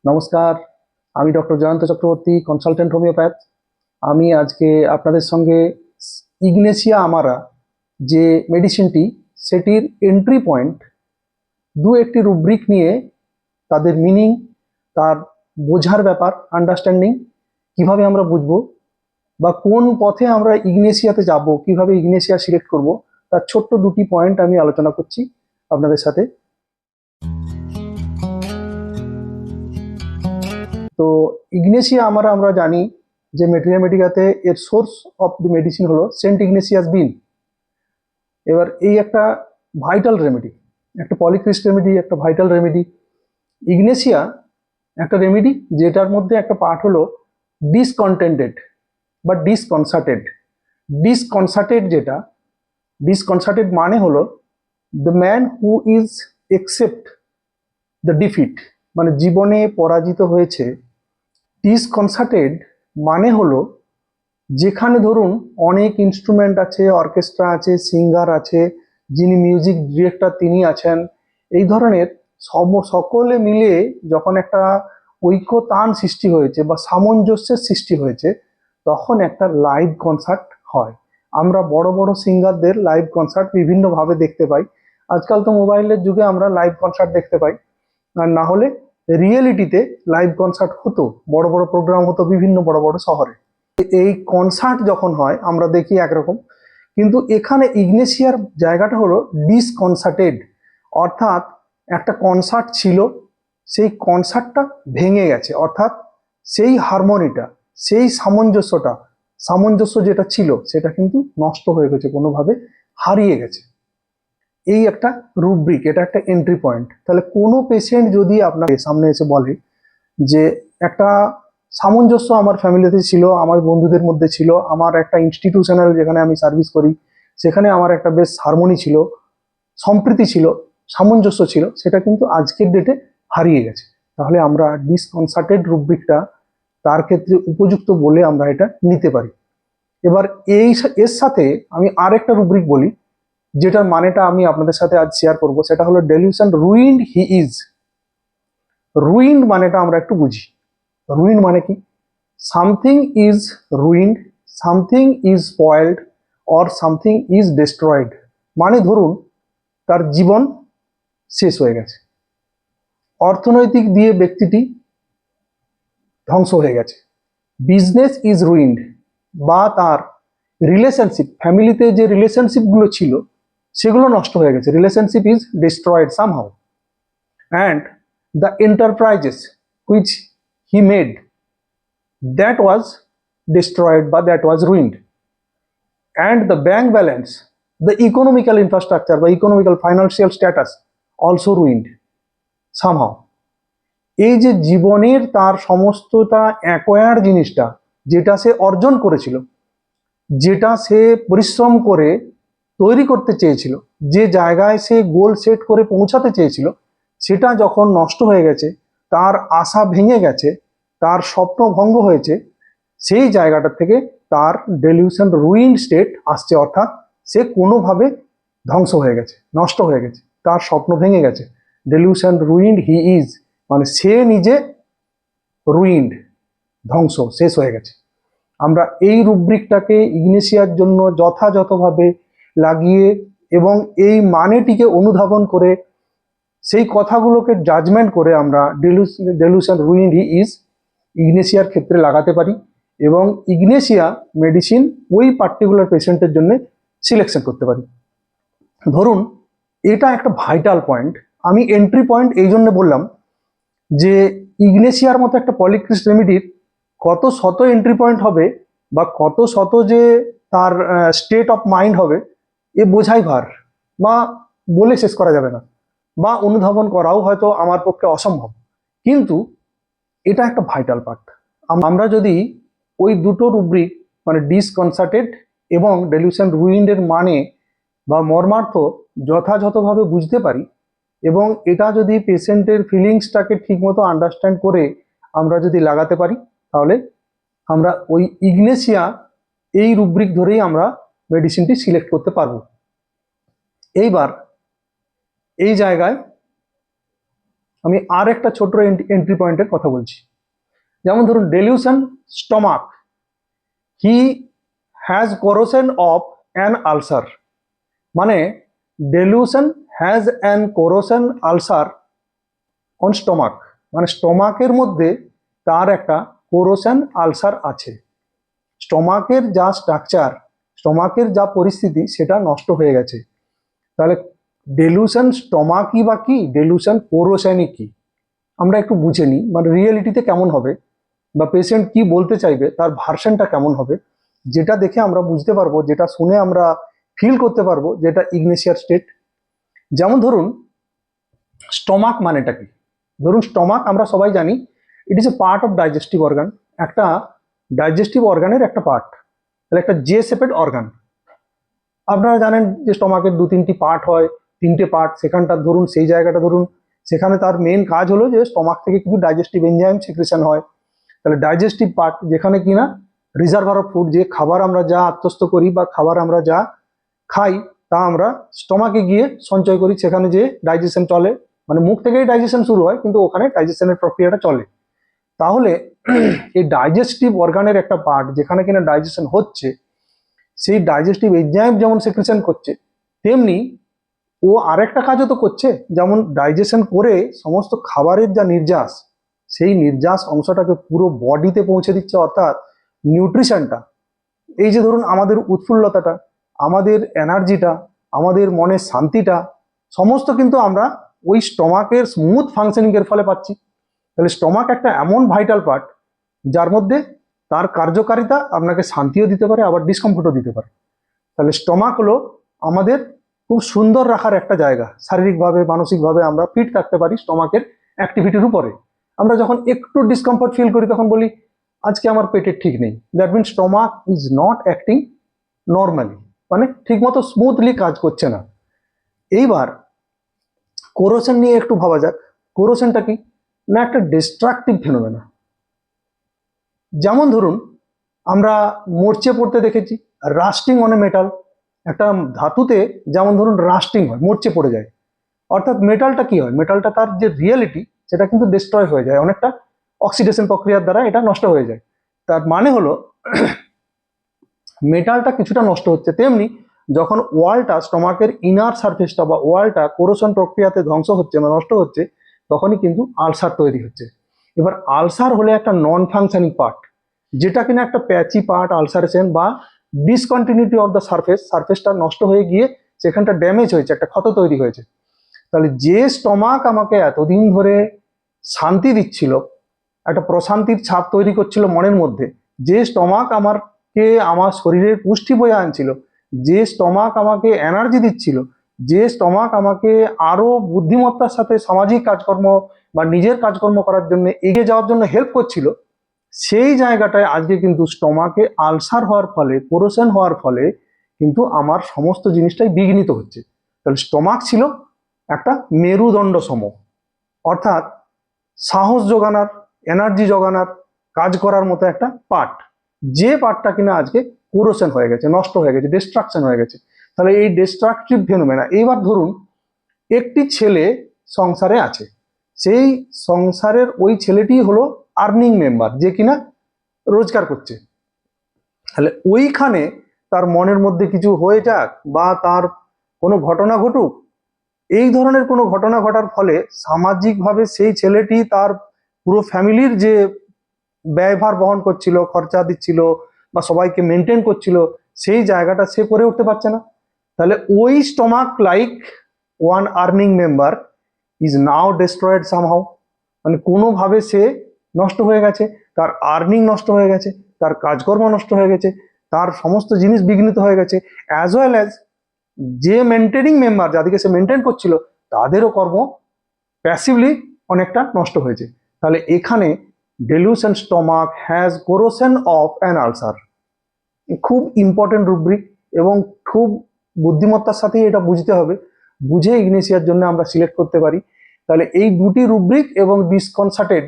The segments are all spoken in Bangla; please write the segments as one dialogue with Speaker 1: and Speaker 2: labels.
Speaker 1: নমস্কার, আমি doctor Jayanta Chakraborty, consultant homeopath. আমি আজকে আপনাদের সঙ্গে ইগনেসিয়া আমারা যে মেডিসিনটি, সেটির এন্ট্রি পয়েন্ট, একটি রুব্রিক নিয়ে তাদের মিনিং, তার বোঝার ব্যাপার, আন্ডারস্ট্যান্ডিং, কিভাবে আমরা বুঝবো বা কোন পথে আমরা ইগনেসিয়াতে যাব, কিভাবে ইগনেসিয়া সিলেক্ট করব, তার ছোট্ট দুটি পয়েন্ট আমি আলোচনা করছি আপনাদের সাথে। তো ইগনেসিয়া আমরা জানি যে মেটেরিয়া মেডিকাতে এর সোর্স অফ দি মেডিসিন হলো সেন্ট ইগনেসিয়াস বিন। এবার এই একটা ভাইটাল রেমেডি, একটা পলিক্রিস্ট রেমেডি, একটা ভাইটাল রেমেডি। ইগনেসিয়া একটা রেমেডি যেটার মধ্যে একটা পার্ট হলো ডিসকন্টেন্টেড বা ডিসকনসার্টেড। ডিসকনসার্টেড মানে হলো the man who is accept the defeat, মানে জীবনে পরাজিত হয়েছে। ডিসকনসার্টেড মানে হলো যেখানে ধরুন অনেক ইনস্ট্রুমেন্ট আছে, অর্কেস্ট্রা আছে, সিঙ্গার আছে, যিনি মিউজিক ডিরেক্টর তিনি আছেন, এই ধরনের সকলে মিলে যখন একটা ঐক্যতান সৃষ্টি হয়েছে বা সামঞ্জস্যের সৃষ্টি হয়েছে, তখন একটা লাইভ কনসার্ট হয়। আমরা বড় বড় সিঙ্গারদের লাইভ কনসার্ট বিভিন্নভাবে দেখতে পাই। আজকাল তো মোবাইলের যুগে আমরা লাইভ কনসার্ট দেখতে পাই, আর না হলে রিয়েলিটিতে লাইভ কনসার্ট হতো, বড় বড় প্রোগ্রাম হতো বিভিন্ন বড় বড় শহরে। এই কনসার্ট যখন হয় আমরা দেখি একরকম, কিন্তু এখানে ইগনেসিয়ার জায়গাটা হলো ডিসকনসার্টেড, অর্থাৎ একটা কনসার্ট ছিল, সেই কনসার্টটা ভেঙে গেছে, অর্থাৎ সেই হারমোনিটা, সেই সামঞ্জস্য যেটা ছিল সেটা কিন্তু নষ্ট হয়ে গেছে, কোনোভাবে হারিয়ে গেছে। এই একটা রুব্রিক, এটা একটা এন্ট্রি পয়েন্ট। তাহলে কোনো পেশেন্ট যদি আপনার সামনে এসে বলে যে একটা সামঞ্জস্য আমার ফ্যামিলিতে ছিল, আমার বন্ধুদের মধ্যে ছিল, আমার একটা ইনস্টিটিউশনাল যেখানে আমি সার্ভিস করি সেখানে আমার একটা বেশ হারমোনি ছিল, সম্প্রীতি ছিল, সামঞ্জস্য ছিল, সেটা কিন্তু আজকের ডেটে হারিয়ে গেছে। তাহলে আমরা ডিসকনসার্টেড রুব্রিকটা তার ক্ষেত্রে উপযুক্ত বলে আমরা এটা নিতে পারি। এবার এর সাথে আমি আরেকটা রুব্রিক বলি, যেটার মানেটা আমি আপনাদের সাথে আজ শেয়ার করব, সেটা হলো delusion ruined he is. Ruined মানেটা আমরা একটু বুঝি। রুইন্ড মানে কি? Something is ruined, something is spoiled, or something is destroyed. মানে ধরুন তার জীবন শেষ হয়ে গেছে, অর্থনৈতিক দিয়ে ব্যক্তিটি ধ্বংস হয়ে গেছে, বিজনেস ইজ রুইন্ড, বা তার রিলেশনশিপ, ফ্যামিলিতে যে রিলেশনশিপগুলো ছিল সেগুলো নষ্ট হয়ে গেছে, relationship is destroyed somehow, and the enterprises which he made, that was destroyed, but that was ruined. And the bank balance, the economical infrastructure, the economical financial status also ruined somehow. এই যে জীবনের তার সমস্তটা অ্যাকোয়ার জিনিসটা, যেটা সে অর্জন করেছিল, যেটা সে পরিশ্রম করে তৈরি করতে চেয়েছিল, যে জায়গায় সে গোল সেট করে পৌঁছাতে চেয়েছিল, সেটা যখন নষ্ট হয়ে গেছে, তার আশা ভেঙে গেছে, তার স্বপ্ন ভঙ্গ হয়েছে, সেই জায়গাটা থেকে তার ডেলিউশন রুইন্ড স্টেট আসছে, অর্থাৎ সে কোনোভাবে ধ্বংস হয়ে গেছে, নষ্ট হয়ে গেছে, তার স্বপ্ন ভেঙে গেছে। ডেলিউশন রুইন্ড হি ইজ মানে সে নিজে রুইন্ড, ধ্বংস, শেষ হয়ে গেছে। আমরা এই রুব্রিকটাকে ইগনেসিয়ার জন্য যথাযথভাবে লাগিয়ে এবং এই মানেটিকে অনুধাবন করে সেই কথাগুলোকে জাজমেন্ট করে আমরা ডেলিউশন রুইন্ড হি ইজ ইগনেসিয়ার ক্ষেত্রে লাগাতে পারি, এবং ইগনেসিয়া মেডিসিন ওই পার্টিকুলার পেশেন্টের জন্য সিলেকশন করতে পারি। ধরুন এটা একটা ভাইটাল পয়েন্ট, আমি এন্ট্রি পয়েন্ট এই জন্য বললাম যে ইগনেসিয়ার মতো একটা পলিক্রিস্ট রেমেডির কত শত এন্ট্রি পয়েন্ট হবে বা কত শত যে তার স্টেট অফ মাইন্ড হবে, এ বোঝাই ভার, বা বলে শেষ করা যাবে না, বা অনুধাবন করাও হয়তো আমার পক্ষে অসম্ভব। কিন্তু এটা একটা ভাইটাল পার্ট। আমরা যদি ওই দুটো রুব্রিক মানে ডিসকনসার্টেড এবং ডেলিউশন রুইন্ডের মানে বা মর্মার্থ যথাযথভাবে বুঝতে পারি, এবং এটা যদি পেশেন্টের ফিলিংসটাকে ঠিকমতো আন্ডারস্ট্যান্ড করে আমরা যদি লাগাতে পারি, তাহলে আমরা ওই ইগনেসিয়া এই রুব্রিক ধরেই আমরা মেডিসিনটি সিলেক্ট করতে পারবো। এইবার এই জায়গায় আমি আর একটা ছোট এন্ট্রি পয়েন্টের কথা বলছি। যেমন ধরুন delusion stomach, he has corrosion of an ulcer, মানে delusion has an corrosion ulcer on stomach, মানে স্টমাকের মধ্যে তার একটা কোরোশন আলসার আছে। স্টমাকের যা স্ট্রাকচার, স্টমাকের যা পরিস্থিতি সেটা নষ্ট হয়ে গেছে। তাহলে ডেলিউশন স্টমাকই বা কি, ডেলিউশন কোরোশনই কি, আমরা একটু বুঝে নিই। মানে রিয়েলিটিতে কেমন হবে বা পেশেন্ট কি বলতে চাইবে, তার ভার্সনটা কেমন হবে, যেটা দেখে আমরা বুঝতে পারবো, যেটা শুনে আমরা ফিল করতে পারবো যেটা ইগনেশিয়ার স্টেট। যেমন ধরুন স্টমাক মানেটা কি। ধরুন স্টমাক আমরা সবাই জানি it is a part of digestive organ, একটা ডাইজেস্টিভ অর্গানের একটা পার্ট, তাহলে একটা জে শেপেড অর্গান। আপনারা জানেন যে স্টমাকের 2-3টি পার্ট হয়, 3টে পার্ট, সেখানটা ধরুন সেই জায়গাটা ধরুন সেখানে তার মেন কাজ হলো যে স্টমাক থেকে কিছু ডাইজেস্টিভ এনজাইম সিক্রেশন হয়। তাহলে ডাইজেস্টিভ পার্ট যেখানে কিনা রিজার্ভার অফ ফুড, যে খাবার আমরা যা আত্মস্থ করি বা খাবার আমরা যা খাই তা আমরা স্টমাকে গিয়ে সঞ্চয় করি, সেখানে যে ডাইজেশন চলে, মানে মুখ থেকেই ডাইজেশন শুরু হয় কিন্তু ওখানে ডাইজেশনের প্রক্রিয়াটা চলে। তাহলে এই ডাইজেস্টিভ অর্গানের একটা পার্ট যেখানে কিনা ডাইজেশন হচ্ছে, সেই ডাইজেস্টিভ এনজাইম যেমন সিক্রেশন করছে, তেমনি ও আরেকটা কাজও তো করছে, যেমন ডাইজেশন করে সমস্ত খাবারের যা নির্যাস, সেই নির্যাস অংশটাকে পুরো বডিতে পৌঁছে দিচ্ছে, অর্থাৎ নিউট্রিশনটা। এই যে ধরুন আমাদের উৎফুল্লতাটা, আমাদের এনার্জিটা, আমাদের মনের শান্তিটা, সমস্ত কিন্তু আমরা ওই স্টমাকের স্মুথ ফাংশনিং এর ফলে পাচ্ছি। তাহলে স্টমাক একটা এমন ভাইটাল পার্ট যার মধ্যে তার কার্যকারিতা আপনাকে শান্তিও দিতে পারে আবার ডিসকমফোর্টও দিতে পারে। তাহলে স্টমাক হলো আমাদের খুব সুন্দর রাখার একটা জায়গা, শারীরিকভাবে মানসিকভাবে আমরা ফিট থাকতে পারি স্টমাকের অ্যাক্টিভিটির উপরে। আমরা যখন একটু ডিসকমফোর্ট ফিল করি তখন বলি আজকে আমার পেটের ঠিক নেই, that means stomach is not acting normally, মানে ঠিকমতো স্মুথলি কাজ করছে না। এইবার কোরোশন নিয়ে একটু ভাবা যাক। কোরোশনটা কি না, একটা ডিস্ট্রাকটিভ ফেনোমেনা। যেমন ধরুন আমরা মরচে পড়তে দেখেছি, রাস্টিং অন এ মেটাল, একটা ধাতুতে যেমন ধরুন রাস্টিং হয়, মরচে পড়ে যায়, অর্থাৎ মেটালটা কি হয়, মেটালটা তার যে রিয়েলিটি সেটা কিন্তু ডিস্ট্রয় হয়ে যায়, অনেকটা অক্সিডেশন প্রক্রিয়ার দ্বারা এটা নষ্ট হয়ে যায়। তার মানে হলো মেটালটা কিছুটা নষ্ট হচ্ছে, তেমনি যখন ওয়ালটা স্টমাকের ইনার সারফেসটা বা ওয়ালটা কোরোশন প্রক্রিয়াতে ধ্বংস হচ্ছে বা নষ্ট হচ্ছে, তখনই কিন্তু আলসার তৈরি হচ্ছে। এবার আলসার হলে একটা নন ফাংশনিং পার্ট, যেটা কিনা একটা প্যাচি পার্ট, আলসারেশন বা ডিসকন্টিনিউটি অফ দ্য সারফেস, সারফেসটা নষ্ট হয়ে গিয়ে সেখানটা ড্যামেজ হয়েছে, একটা ক্ষত তৈরি হয়েছে। তাহলে যে স্টমাক আমাকে এতদিন ধরে শান্তি দিচ্ছিল, একটা প্রশান্তির ছাপ তৈরি করছিল মনের মধ্যে, যে স্টমাক আমার শরীরের পুষ্টি বয়ে আনছিল, যে স্টমাক আমাকে এনার্জি দিচ্ছিল, যে স্টমাক আমাকে আরো বুদ্ধিমত্তার সাথে সামাজিক কাজকর্ম বা নিজের কাজকর্ম করার জন্য এগিয়ে যাওয়ার জন্য হেল্প করছিল, সেই জায়গাটায় আজকে কিন্তু স্টমাকে আলসার হওয়ার ফলে, কোরোশন হওয়ার ফলে কিন্তু আমার সমস্ত জিনিসটাই বিঘ্নিত হচ্ছে। তাহলে স্টমাক ছিল একটা মেরুদণ্ড সম, অর্থাৎ সাহস যোগানোর, এনার্জি যোগানোর, কাজ করার মতো একটা পার্ট, যে পার্টটা কিনা আজকে কোরোশন হয়ে গেছে, নষ্ট হয়ে গেছে, ডিস্ট্রাকশন হয়ে গেছে। তাহলে এই ডিস্ট্রাকটিভ ফেনোমেনা। এইবার ধরুন একটি ছেলে সংসারে আছে, সেই সংসারের ওই ছেলেটি হলো আর্নিং মেম্বার, যে কিনা রোজগার করছে। তাহলে ওইখানে তার মনের মধ্যে কিছু হয়ে যাক বা তার কোনো ঘটনা ঘটুক, এই ধরনের কোনো ঘটনা ঘটার ফলে সামাজিকভাবে সেই ছেলেটি তার পুরো ফ্যামিলির যে ব্যয়ভার বহন করছিল, খরচা দিচ্ছিল বা সবাইকে মেনটেন করছিল, সেই জায়গাটা সে করে উঠতে পারছে না। তাহলে ওই stomach like one earning member is now destroyed somehow, মানে কোনোভাবে সে নষ্ট হয়ে গেছে, তার আর্নিং নষ্ট হয়ে গেছে, তার কাজকর্ম নষ্ট হয়ে গেছে, তার সমস্ত জিনিস বিঘ্নিত হয়ে গেছে, অ্যাজ ওয়েল অ্যাজ যে মেনটেনিং মেম্বার, যাদেরকে সে মেনটেন করছিল, তাদেরও কর্ম প্যাসিভলি অনেকটা নষ্ট হয়েছে। তাহলে এখানে delusion stomach has corrosion of an ulcer খুব ইম্পর্টেন্ট রুব্রিক, এবং খুব বুদ্ধিমত্তার সাথে এটা বুঝতে হবে, বুঝে ইগনেশিয়ার জন্য আমরা সিলেক্ট করতে পারি। তাহলে এই দুটি রুব্রিক এবং ডিসকনসার্টেড,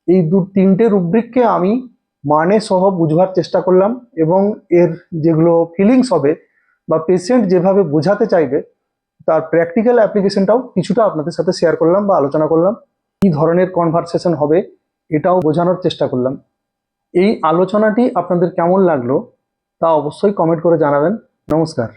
Speaker 1: এই তিনটে রুব্রিককে আমি মানে সহ বুঝবার চেষ্টা করলাম, এবং এর যেগুলো ফিলিংস হবে বা পেশেন্ট যেভাবে বোঝাতে চাইবে তার প্র্যাকটিক্যাল অ্যাপ্লিকেশনটাও কিছুটা আপনাদের সাথে শেয়ার করলাম বা আলোচনা করলাম। কি ধরনের কনভারসেশন হবে এটাও বোঝানোর চেষ্টা করলাম। এই আলোচনাটি আপনাদের কেমন লাগলো তা অবশ্যই কমেন্ট করে জানাবেন। নমস্কার।